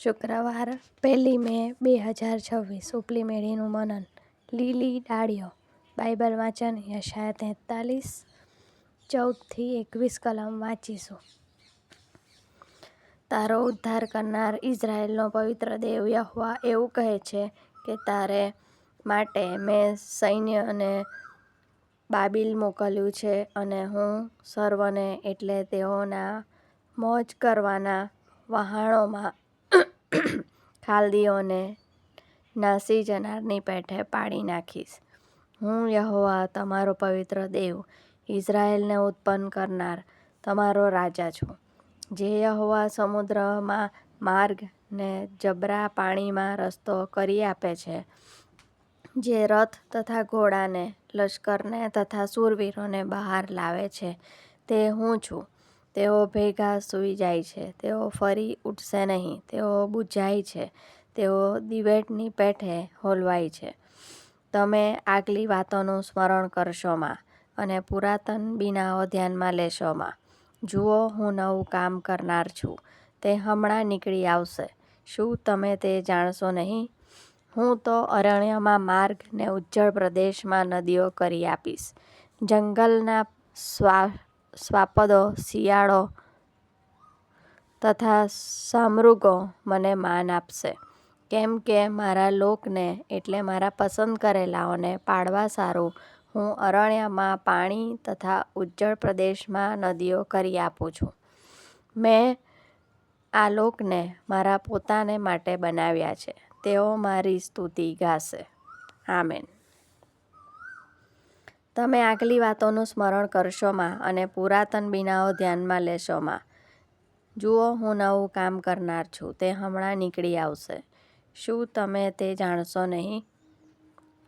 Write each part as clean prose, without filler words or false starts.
શુક્રવાર 1 મે 2026 ઉપલી મેળીનું મનન. લીલી ડાળીઓ. બાઇબલ વાંચન યશાયા 43:14-21 કલમ વાંચીશું. તારો ઉદ્ધાર કરનાર ઇઝરાયેલનો પવિત્ર દેવ યહોવા એવું કહે છે કે તારે માટે મેં સૈન્યને બાબિલ મોકલ્યું છે અને હું સર્વને એટલે તેઓના મોજ કરવાના વહાણોમાં ખાલદીઓને નાસી જનારની પેઠે પાડી નાખીશ. હું યહોવા તમારો પવિત્ર દેવ, ઇઝરાયેલને ઉત્પન્ન કરનાર તમારો રાજા છું. જે યહોવા સમુદ્રમાં માર્ગ ને જબરા પાણીમાં રસ્તો કરી આપે છે, જે રથ તથા ઘોડાને, લશ્કરને તથા શૂરવીરોને બહાર લાવે છે, તે હું છું. તેઓ ભેગા સૂઈ જાય છે, તેઓ ફરી ઉઠશે નહીં. તેઓ બુઝાય છે, તેઓ દિવેટની પેઠે હોલવાય છે. તમે આગલી વાતોનું સ્મરણ કરશોમાં અને પુરાતન બીનાઓ ધ્યાનમાં લેશોમાં. જુઓ, હું નવું કામ કરનાર છું, તે હમણાં નીકળી આવશે. શું તમે તે જાણશો નહીં? હું તો અરણ્યમાં માર્ગ ને ઉજ્જડ પ્રદેશમાં નદીઓ કરી આપીશ. જંગલના શ્વાપદો, શિયાળો તથા શામૃગો મને માન આપશે. કેમ કે મારા લોકને એટલે મારા પસંદ કરેલાઓને પાળવા સારું હું અરણ્યમાં પાણી તથા ઉજ્જડ પ્રદેશમાં નદીઓ કરી આપું છું. મેં આ લોકને મારા પોતાને માટે બનાવ્યા છે. તેઓ મારી સ્તુતિ ગાશે. આમેન. તમે આગલી વાતોનું સ્મરણ કરશોમાં અને પુરાતન બીનાઓ ધ્યાનમાં લેશોમાં. જુઓ, હું નવું કામ કરનાર છું, તે હમણાં નીકળી આવશે. શું તમે તે જાણશો નહીં?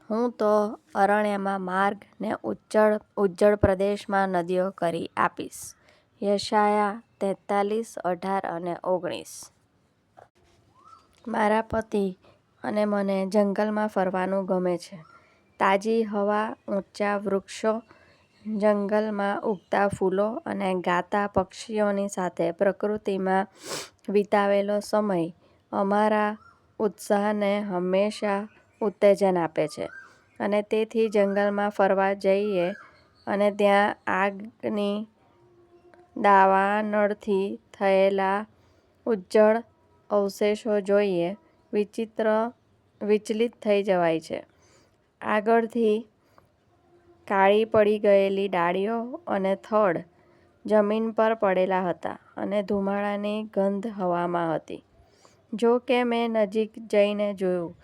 હું તો અરણ્યમાં માર્ગ ને ઉજ્જડ પ્રદેશમાં નદીઓ કરી આપીશ. યશાયા 43:18-19. મારા પતિ અને મને જંગલમાં ફરવાનું ગમે છે. તાજી હવા, ઊંચા વૃક્ષો, જંગલમાં ઉગતા ફૂલો અને ગાતા પક્ષીઓની સાથે પ્રકૃતિમાં વિતાવેલો સમય અમારા ઉત્સાહને હંમેશા ઉત્તેજન આપે છે. અને તેથી જંગલમાં ફરવા જઈએ અને ત્યાં આગની દાવાનળથી થયેલા ઉજ્જડ અવશેષો જોઈએ વિચલિત થઈ જવાય છે. આગળથી કાળી પડી ગયેલી ડાળીઓ અને થડ જમીન પર પડેલા હતા અને ધુમાડાની ગંધ હવામાં હતી. જો કે મેં નજીક જઈને જોયું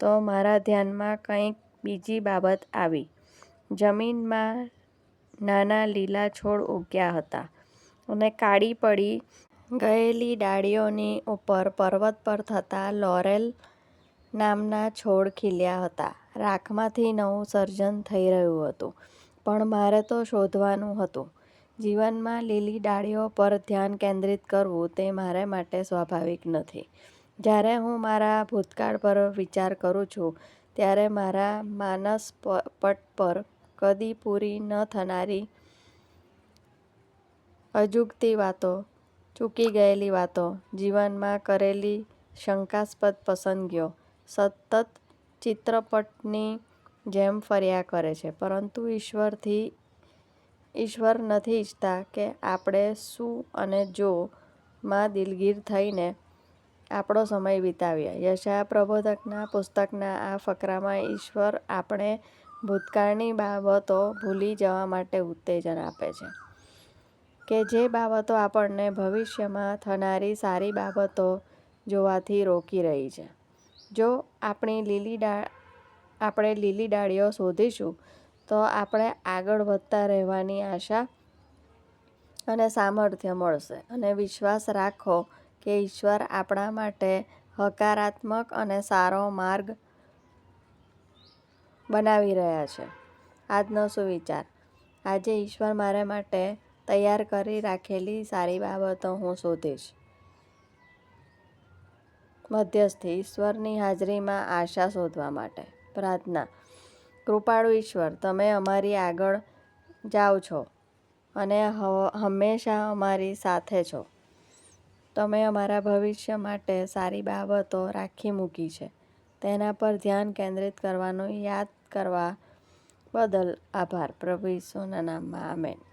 તો મારા ધ્યાનમાં કંઈક બીજી બાબત આવી. જમીનમાં નાના લીલા છોડ ઉગ્યા હતા અને કાળી પડી ગયેલી ડાળીઓની ઉપર પર્વત પર થતા લોરેલ નામના છોડ ખીલ્યા હતા. રાખમાંથી નવું સર્જન થઈ રહ્યું હતું, પણ મારે તો શોધવાનું હતું. જીવનમાં લીલી ડાળીઓ પર ધ્યાન કેન્દ્રિત કરવું તે મારે માટે સ્વાભાવિક નથી. જ્યારે હું મારા ભૂતકાળ પર વિચાર કરું છું, ત્યારે મારા માનસપટ પર કદી પૂરી ન થનારી અજુગતી વાતો, ચૂકી ગયેલી વાતો, જીવનમાં કરેલી શંકાસ્પદ પસંદગીઓ સતત ચિત્રપટની જેમ ફર્યા કરે છે. પરંતુ ઈશ્વર નથી ઈચ્છતા કે આપણે શું અને જો માં દિલગીર થઈને આપણો સમય વિતાવીએ. યશાયા પ્રબોધકના પુસ્તકના આ ફકરામાં ઈશ્વર આપણે ભૂતકાળની બાબતો ભૂલી જવા માટે ઉત્તેજન આપે છે, કે જે બાબતો આપણને ભવિષ્યમાં થનારી સારી બાબતો જોવાથી રોકી રહી છે. જો આપણે લીલી ડાળીઓ શોધીશું તો આપણે આગળ વધતા રહેવાની આશા અને સામર્થ્ય મળશે. અને વિશ્વાસ રાખો કે ઈશ્વર આપણા માટે હકારાત્મક અને સારો માર્ગ બનાવી રહ્યા છે. આજનો સુવિચાર. આજે ઈશ્વર મારા માટે તૈયાર કરી રાખેલી સારી બાબતો હું શોધીશ. મધ્યસ્થી. ઈશ્વરની હાજરીમાં આશા શોધવા માટે. પ્રાર્થના. કૃપાળુ ઈશ્વર, તમે અમારી આગળ જાઓ છો અને હંમેશા અમારી સાથે છો. તમે અમારા ભવિષ્ય માટે સારી બાબતો રાખી મૂકી છે. તેના પર ધ્યાન કેન્દ્રિત કરવાનું યાદ કરવા બદલ આભાર. પ્રભુ ઈસુના નામમાં આમેન.